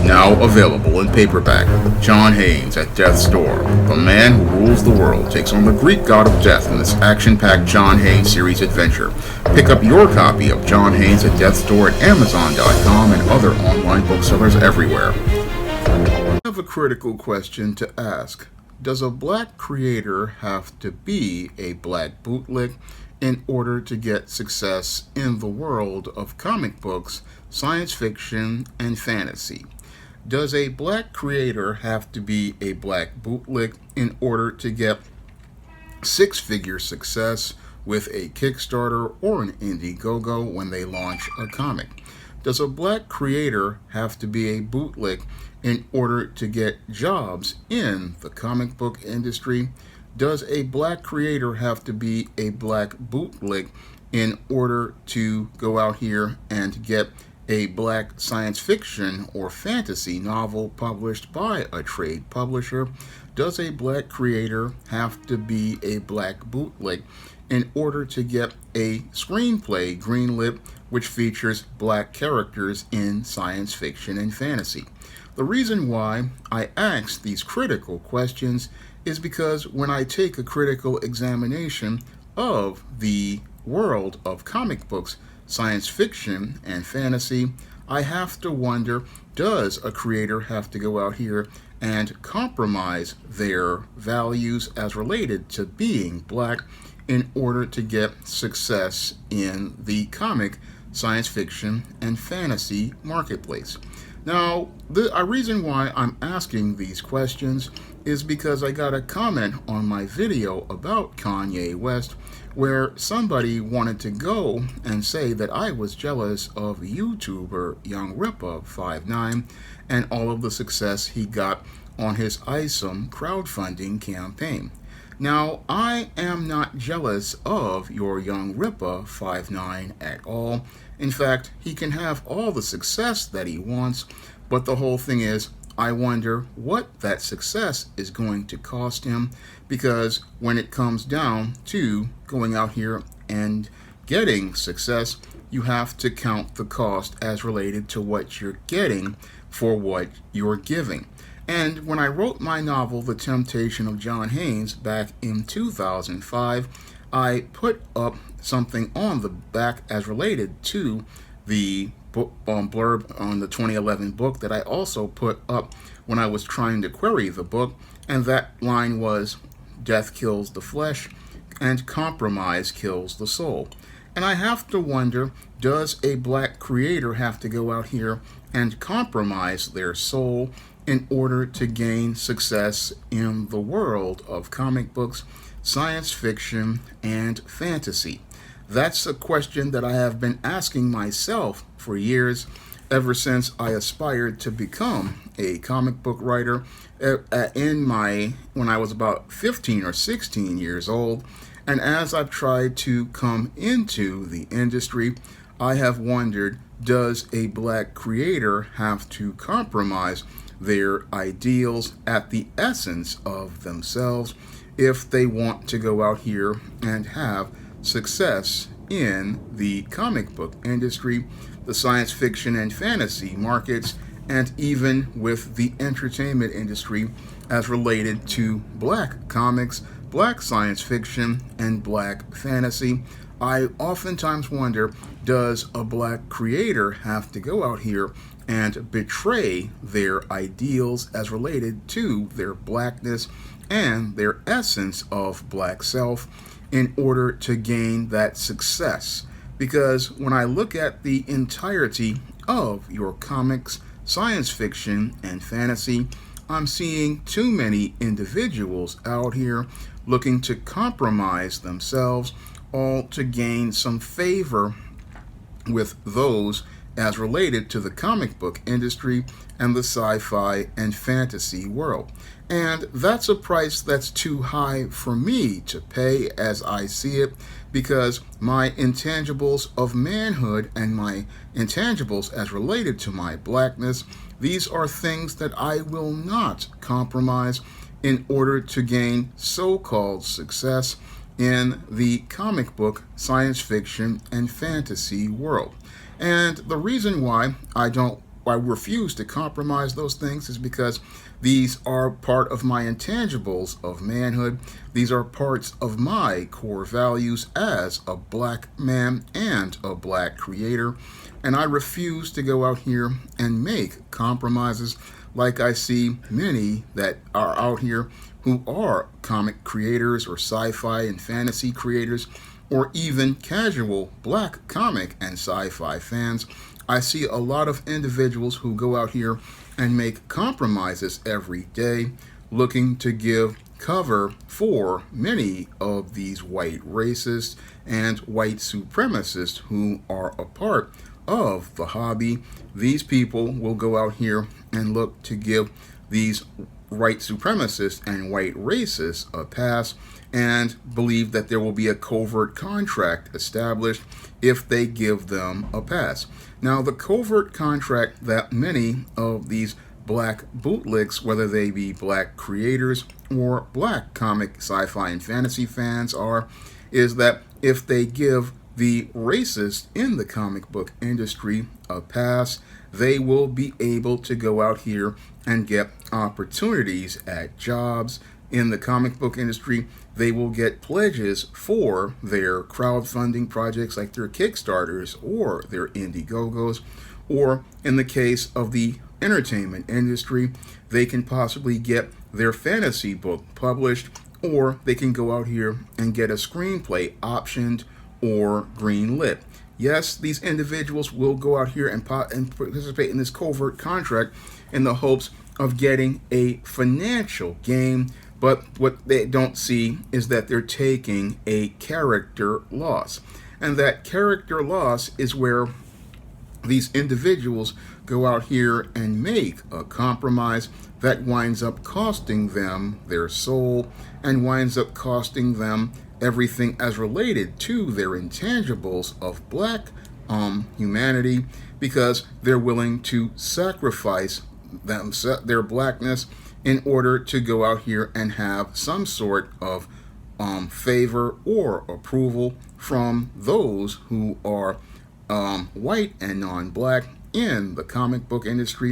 Now available in paperback, John Haynes at Death's Door. The man who rules the world takes on the Greek god of death in this action-packed John Haynes series adventure. Pick up your copy of John Haynes at Death's Door at Amazon.com and other online booksellers everywhere. I have a critical question to ask. Does a black creator have to be a black bootlick in order to get success in the world of comic books, science fiction, and fantasy? Does a black creator have to be a black bootlick in order to get six-figure success with a Kickstarter or an Indiegogo when they launch a comic? Does a black creator have to be a bootlick in order to get jobs in the comic book industry? Does a black creator have to be a black bootlick in order to go out here and get a black science fiction or fantasy novel published by a trade publisher? Does a black creator have to be a black bootlick in order to get a screenplay greenlit which features black characters in science fiction and fantasy? The reason why I ask these critical questions is because when I take a critical examination of the world of comic books, science fiction, and fantasy, I have to wonder, does a creator have to go out here and compromise their values as related to being black in order to get success in the comic, science fiction, and fantasy marketplace? Now, the reason why I'm asking these questions is because I got a comment on my video about Kanye West where somebody wanted to go and say that I was jealous of YouTuber Young Rippa 59 and all of the success he got on his ISOM crowdfunding campaign. Now, I am not jealous of your Young Rippa 59 at all. In fact, he can have all the success that he wants, but the whole thing is, I wonder what that success is going to cost him, because when it comes down to going out here and getting success, you have to count the cost as related to what you're getting for what you're giving. And when I wrote my novel, The Temptation of John Haynes, back in 2005, I put up something on the back as related to the book blurb on the 2011 book that I also put up when I was trying to query the book, and that line was, "Death kills the flesh and compromise kills the soul." And I have to wonder, does a black creator have to go out here and compromise their soul in order to gain success in the world of comic books, science fiction, and fantasy? That's a question that I have been asking myself for years, ever since I aspired to become a comic book writer when I was about 15 or 16 years old. And as I've tried to come into the industry, I have wondered, does a black creator have to compromise their ideals at the essence of themselves if they want to go out here and have success in the comic book industry, the science fiction and fantasy markets, and even with the entertainment industry as related to black comics, black science fiction, and black fantasy? I oftentimes wonder, does a black creator have to go out here and betray their ideals as related to their blackness and their essence of black self in order to gain that success? Because when I look at the entirety of your comics, science fiction, and fantasy, I'm seeing too many individuals out here looking to compromise themselves, all to gain some favor with those as related to the comic book industry and the sci-fi and fantasy world. And that's a price that's too high for me to pay as I see it, because my intangibles of manhood and my intangibles as related to my blackness, these are things that I will not compromise in order to gain so-called success in the comic book, science fiction, and fantasy world. And the reason why I don't I refuse to compromise those things is because these are part of my intangibles of manhood. These are parts of my core values as a black man and a black creator. And I refuse to go out here and make compromises like I see many that are out here who are comic creators or sci-fi and fantasy creators, or even casual black comic and sci-fi fans. I see a lot of individuals who go out here and make compromises every day, looking to give cover for many of these white racists and white supremacists who are a part of the hobby. These people will go out here and look to give these white supremacists and white racists a pass and believe that there will be a covert contract established if they give them a pass. Now, the covert contract that many of these black bootlicks, whether they be black creators or black comic, sci-fi, and fantasy fans are, is that if they give the racists in the comic book industry a pass, they will be able to go out here and get opportunities at jobs in the comic book industry. They will get pledges for their crowdfunding projects like their Kickstarters or their Indiegogos, or in the case of the entertainment industry, they can possibly get their fantasy book published, or they can go out here and get a screenplay optioned or greenlit. Yes, these individuals will go out here and participate in this covert contract in the hopes of getting a financial gain, but what they don't see is that they're taking a character loss. And that character loss is where these individuals go out here and make a compromise that winds up costing them their soul and winds up costing them everything as related to their intangibles of black humanity, because they're willing to sacrifice their blackness in order to go out here and have some sort of favor or approval from those who are white and non-black in the comic book industry,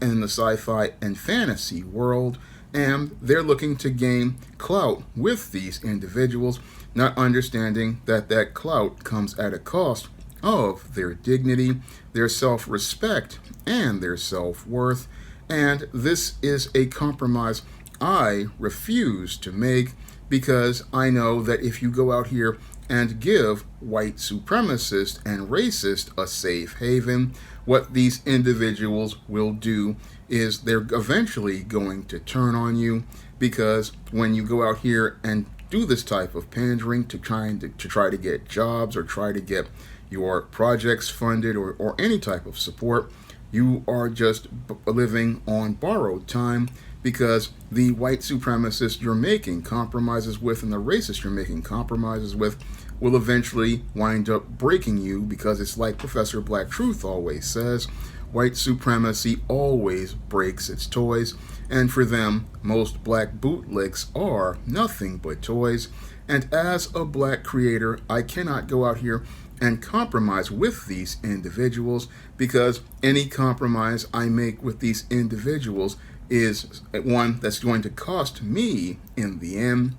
in the sci-fi and fantasy world. And they're looking to gain clout with these individuals, not understanding that that clout comes at a cost of their dignity, their self-respect, and their self-worth. And this is a compromise I refuse to make, because I know that if you go out here and give white supremacists and racists a safe haven, what these individuals will do is they're eventually going to turn on you, because when you go out here and do this type of pandering to try to get jobs or try to get your projects funded or any type of support, you are just living on borrowed time, because the white supremacists you're making compromises with and the racists you're making compromises with will eventually wind up breaking you, because it's like Professor Black Truth always says, white supremacy always breaks its toys, and for them, most black bootlicks are nothing but toys. And as a black creator, I cannot go out here and compromise with these individuals, because any compromise I make with these individuals is one that's going to cost me in the end,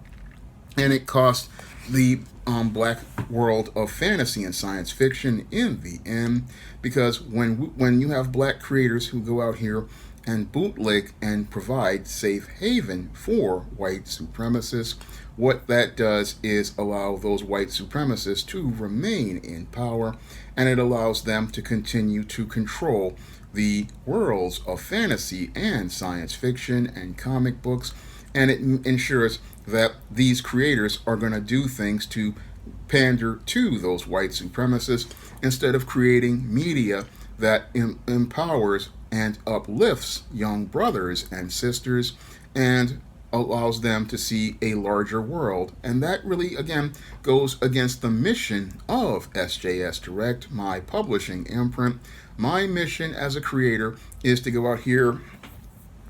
and it costs the black world of fantasy and science fiction in the end, because when you have black creators who go out here and bootlick and provide safe haven for white supremacists, what that does is allow those white supremacists to remain in power, and it allows them to continue to control the worlds of fantasy and science fiction and comic books, and it ensures that these creators are going to do things to pander to those white supremacists instead of creating media that empowers and uplifts young brothers and sisters and allows them to see a larger world. And that really, again, goes against the mission of SJS Direct, my publishing imprint. My mission as a creator is to go out here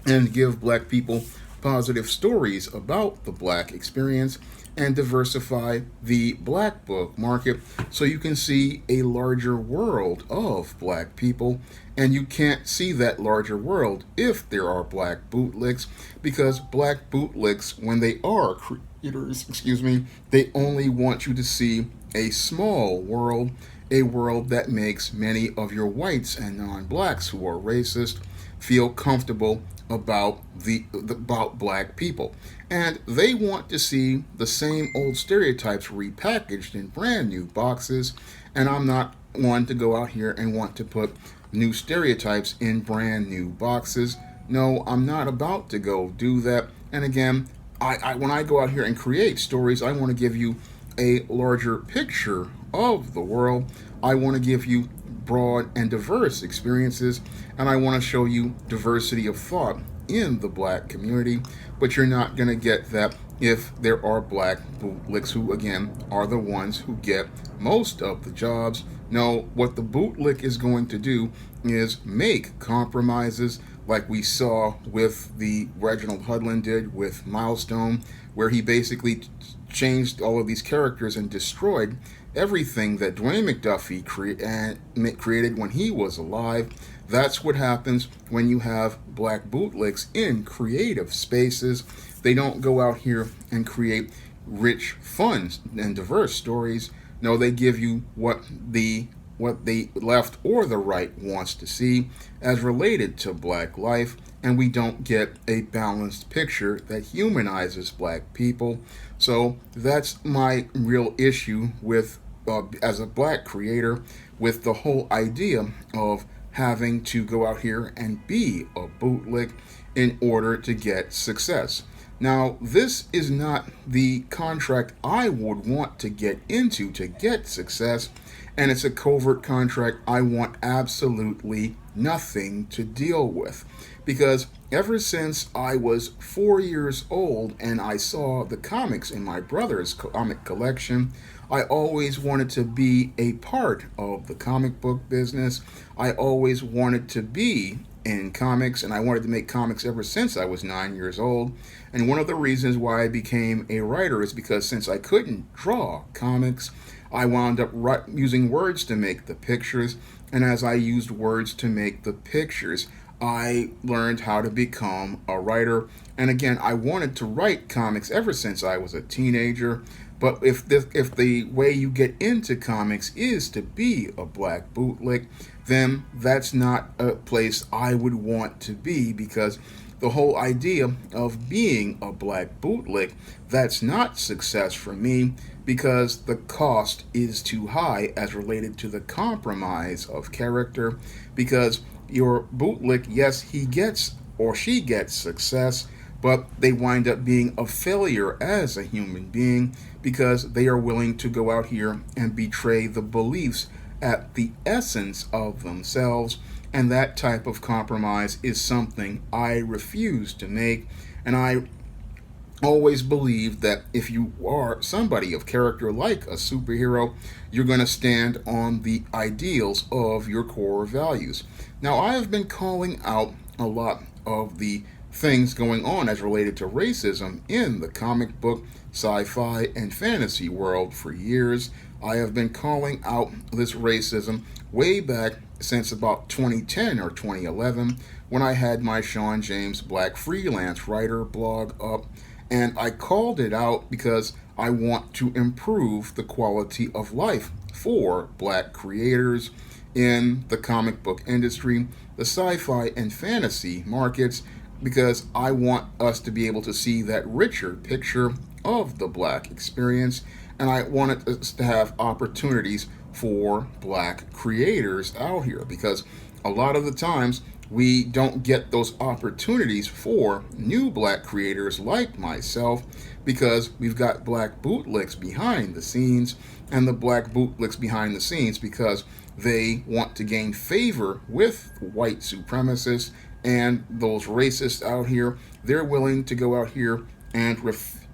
and give black people positive stories about the black experience and diversify the black book market so you can see a larger world of black people. And you can't see that larger world if there are black bootlicks, because black bootlicks, when they are creators, they only want you to see a small world, a world that makes many of your whites and non-blacks who are racist feel comfortable about black people. And they want to see the same old stereotypes repackaged in brand new boxes. And I'm not one to go out here and want to put new stereotypes in brand new boxes. No, I'm not about to go do that. And again, when I go out here and create stories, I want to give you a larger picture of the world. I want to give you broad and diverse experiences, and I want to show you diversity of thought in the black community. But you're not going to get that if there are black bootlicks, who again are the ones who get most of the jobs. No, what the bootlick is going to do is make compromises, like we saw with the Reginald Hudlin did with Milestone, where he basically changed all of these characters and destroyed everything that Dwayne McDuffie created when he was alive. That's what happens when you have black bootlicks in creative spaces. They don't go out here and create rich, fun, and diverse stories. No, they give you what the left or the right wants to see as related to black life, and we don't get a balanced picture that humanizes black people. So that's my real issue with, as a black creator, with the whole idea of having to go out here and be a bootlick in order to get success. Now, this is not the contract I would want to get into to get success, and it's a covert contract I want absolutely nothing to deal with. Because ever since I was 4 years old and I saw the comics in my brother's comic collection, I always wanted to be a part of the comic book business. I always wanted to be in comics, and I wanted to make comics ever since I was 9 years old. And one of the reasons why I became a writer is because since I couldn't draw comics, I wound up using words to make the pictures. And as I used words to make the pictures, I learned how to become a writer. And again, I wanted to write comics ever since I was a teenager. But if the way you get into comics is to be a black bootlick, then that's not a place I would want to be, because the whole idea of being a black bootlick, that's not success for me, because the cost is too high as related to the compromise of character. Because your bootlick, yes, he gets or she gets success, but they wind up being a failure as a human being, because they are willing to go out here and betray the beliefs at the essence of themselves. And that type of compromise is something I refuse to make. And I always believe that if you are somebody of character like a superhero, you're going to stand on the ideals of your core values. Now, I have been calling out a lot of the things going on as related to racism in the comic book, sci-fi, and fantasy world for years. I have been calling out this racism way back since about 2010 or 2011, when I had my Sean James Black Freelance Writer blog up, and I called it out because I want to improve the quality of life for black creators in the comic book industry, the sci-fi and fantasy markets, because I want us to be able to see that richer picture of the black experience, and I wanted us to have opportunities for black creators out here, because a lot of the times we don't get those opportunities for new black creators like myself, because we've got black bootlicks behind the scenes, and the black bootlicks behind the scenes because they want to gain favor with white supremacists and those racists out here. They're willing to go out here and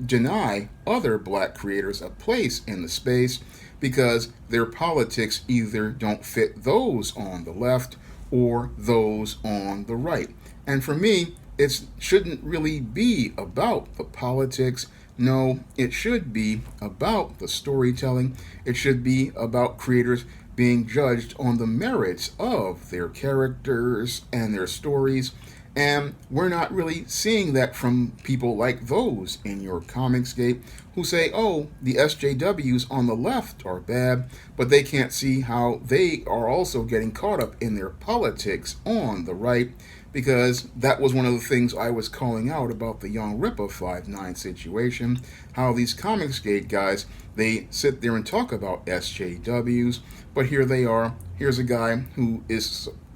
deny other black creators a place in the space, because their politics either don't fit those on the left or those on the right. And for me, it shouldn't really be about the politics. No, it should be about the storytelling. It should be about creators being judged on the merits of their characters and their stories. And we're not really seeing that from people like those in your Comicsgate who say, oh, the SJWs on the left are bad, but they can't see how they are also getting caught up in their politics on the right, because that was one of the things I was calling out about the Young Ripper 5'9" situation, how these Comicsgate guys, they sit there and talk about SJWs, but here they are. Here's a guy who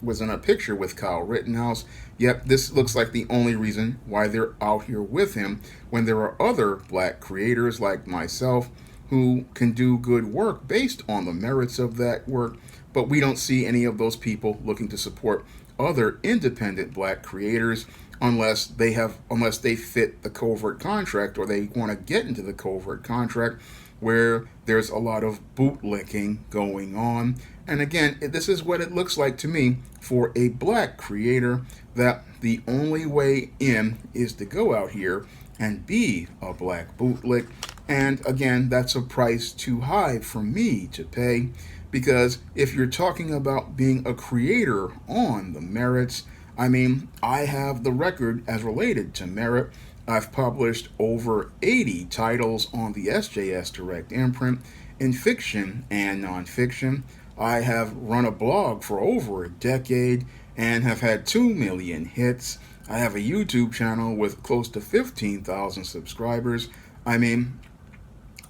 was in a picture with Kyle Rittenhouse, yet this looks like the only reason why they're out here with him, when there are other black creators like myself who can do good work based on the merits of that work, but we don't see any of those people looking to support other independent black creators unless they fit the covert contract, or they want to get into the covert contract where there's a lot of bootlicking going on. And again, this is what it looks like to me for a black creator, that the only way in is to go out here and be a black bootlick. And again, that's a price too high for me to pay, because if you're talking about being a creator on the merits, I mean, I have the record as related to merit. I've published over 80 titles on the SJS Direct imprint in fiction and nonfiction. I have run a blog for over a decade and have had 2 million hits. I have a YouTube channel with close to 15,000 subscribers. I mean,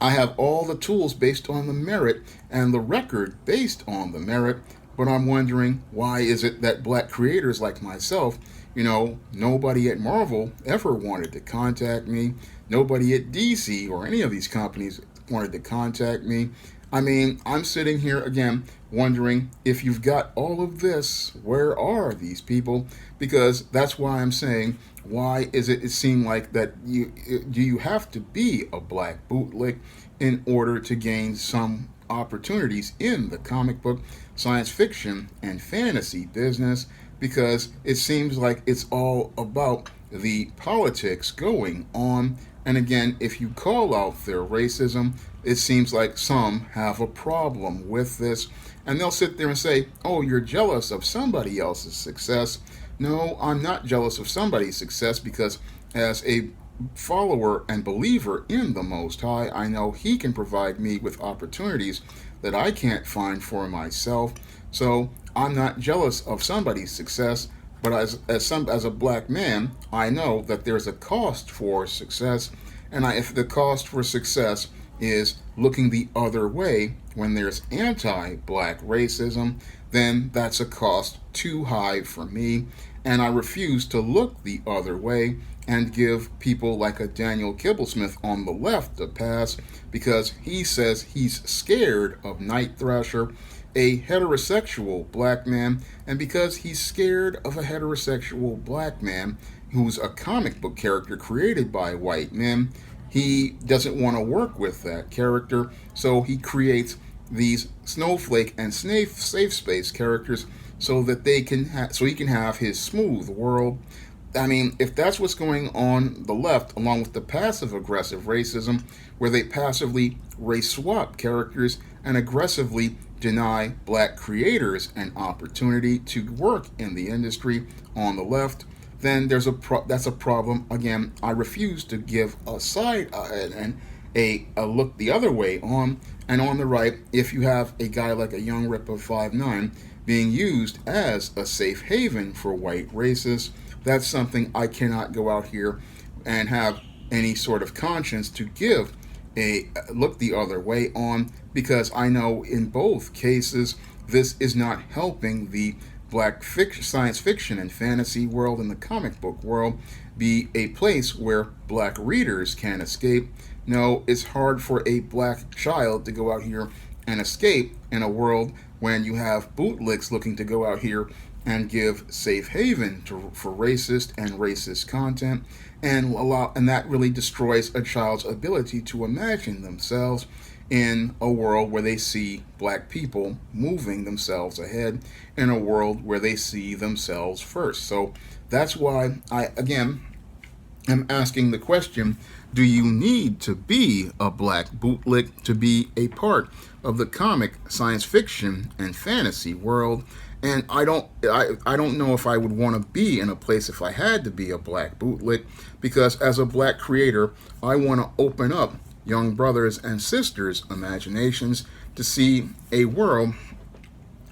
I have all the tools based on the merit and the record based on the merit, but I'm wondering, why is it that black creators like myself, nobody at Marvel ever wanted to contact me, nobody at DC or any of these companies wanted to contact me. I mean, I'm sitting here again wondering, if you've got all of this, where are these people? Because that's why I'm saying, why is it seem like that you have to be a black bootlick in order to gain some opportunities in the comic book, science fiction, and fantasy business? Because it seems like it's all about the politics going on. And again, if you call out their racism, it seems like some have a problem with this. And they'll sit there and say, oh, you're jealous of somebody else's success. No, I'm not jealous of somebody's success, because as a follower and believer in the Most High, I know He can provide me with opportunities that I can't find for myself. So I'm not jealous of somebody's success, but as a black man, I know that there's a cost for success, and if the cost for success is looking the other way when there's anti-black racism, then that's a cost too high for me, and I refuse to look the other way and give people like a Daniel Kibblesmith on the left a pass, because he says he's scared of Night Thrasher, a heterosexual black man, and because he's scared of a heterosexual black man who's a comic book character created by white men, he doesn't want to work with that character, so he creates these snowflake and safe space characters so that he can have his smooth world. I mean, if that's what's going on the left, along with the passive aggressive racism, where they passively race swap characters and aggressively deny black creators an opportunity to work in the industry on the left, then that's a problem. Again, I refuse to give a side and a look the other way on. And on the right, if you have a guy like a Young Ripper 5'9" being used as a safe haven for white racists, that's something I cannot go out here and have any sort of conscience to give a look the other way on, because I know in both cases this is not helping the black science fiction and fantasy world and the comic book world be a place where black readers can escape. No, it's hard for a black child to go out here and escape in a world when you have bootlicks looking to go out here and give safe haven for racist content, and that really destroys a child's ability to imagine themselves in a world where they see black people moving themselves ahead, in a world where they see themselves first. So that's why I, again, am asking the question, do you need to be a black bootlick to be a part of the comic, science fiction, and fantasy world? And I don't know if I would want to be in a place if I had to be a black bootlick, because as a black creator, I want to open up young brothers and sisters' imaginations to see a world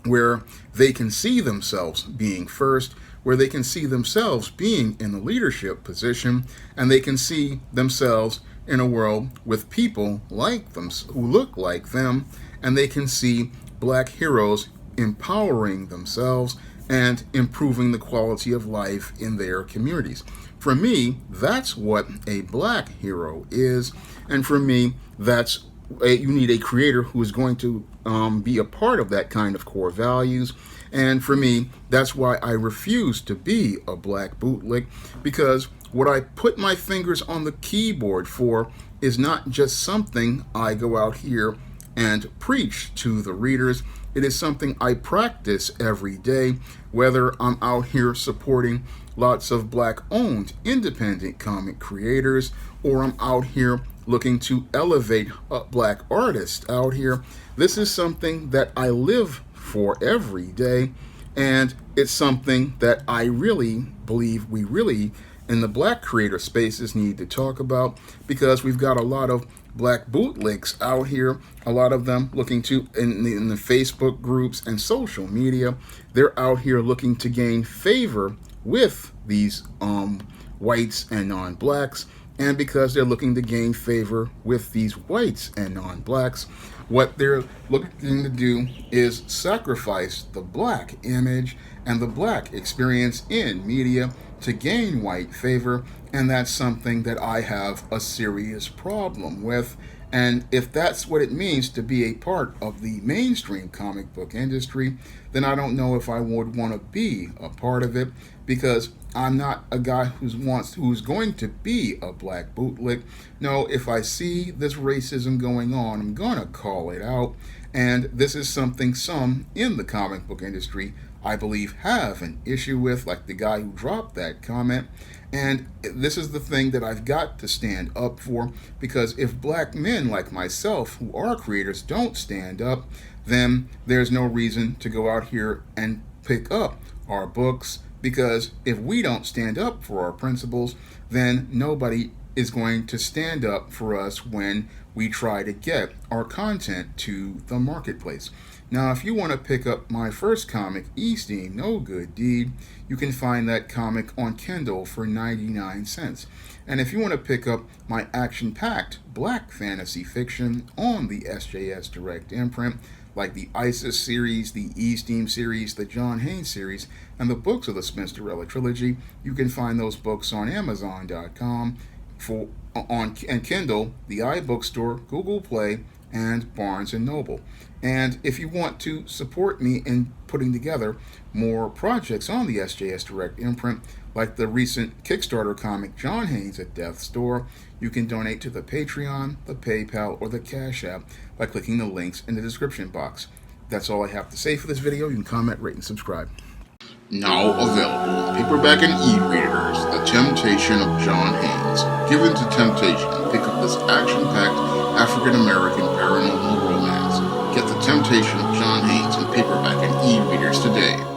where they can see themselves being first, where they can see themselves being in a leadership position, and they can see themselves in a world with people like them, who look like them, and they can see black heroes empowering themselves and improving the quality of life in their communities. For me, that's what a black hero is, and for me, you need a creator who is going to be a part of that kind of core values. And for me, that's why I refuse to be a black bootlick, because what I put my fingers on the keyboard for is not just something I go out here and preach to the readers. It is something I practice every day, whether I'm out here supporting lots of black-owned independent comic creators, or I'm out here looking to elevate black artists out here. This is something that I live for every day, and it's something that I really believe we really in the black creator spaces need to talk about, because we've got a lot of black bootlicks out here, a lot of them looking to in the Facebook groups and social media. They're out here looking to gain favor with these whites and non-blacks, and because they're looking to gain favor with these whites and non-blacks, what they're looking to do is sacrifice the black image and the black experience in media to gain white favor, and that's something that I have a serious problem with. And if that's what it means to be a part of the mainstream comic book industry, then I don't know if I would want to be a part of it, because I'm not a guy who's going to be a black bootlick. No, if I see this racism going on, I'm going to call it out. And this is something some in the comic book industry, I believe, have an issue with, like the guy who dropped that comment. And this is the thing that I've got to stand up for, because if black men like myself, who are creators, don't stand up, then there's no reason to go out here and pick up our books, because if we don't stand up for our principles, then nobody is going to stand up for us when we try to get our content to the marketplace. Now, if you want to pick up my first comic, Easting No Good Deed, you can find that comic on Kindle for 99 cents. And if you want to pick up my action-packed black fantasy fiction on the SJS Direct imprint, like the ISIS series, the Easting series, the John Haynes series, and the books of the Spinsterella trilogy, you can find those books on Amazon.com, and Kindle, the iBookstore, Google Play, and Barnes & Noble. And if you want to support me in putting together more projects on the SJS Direct imprint, like the recent Kickstarter comic John Haynes at Death's Door, you can donate to the Patreon, the PayPal, or the Cash App by clicking the links in the description box. That's all I have to say for this video. You can comment, rate, and subscribe. Now available in paperback and e-readers, The Temptation of John Haynes. Given to temptation, pick up this action-packed African-American paranormal romance. Get The Temptation of John Haynes in paperback and e-readers today.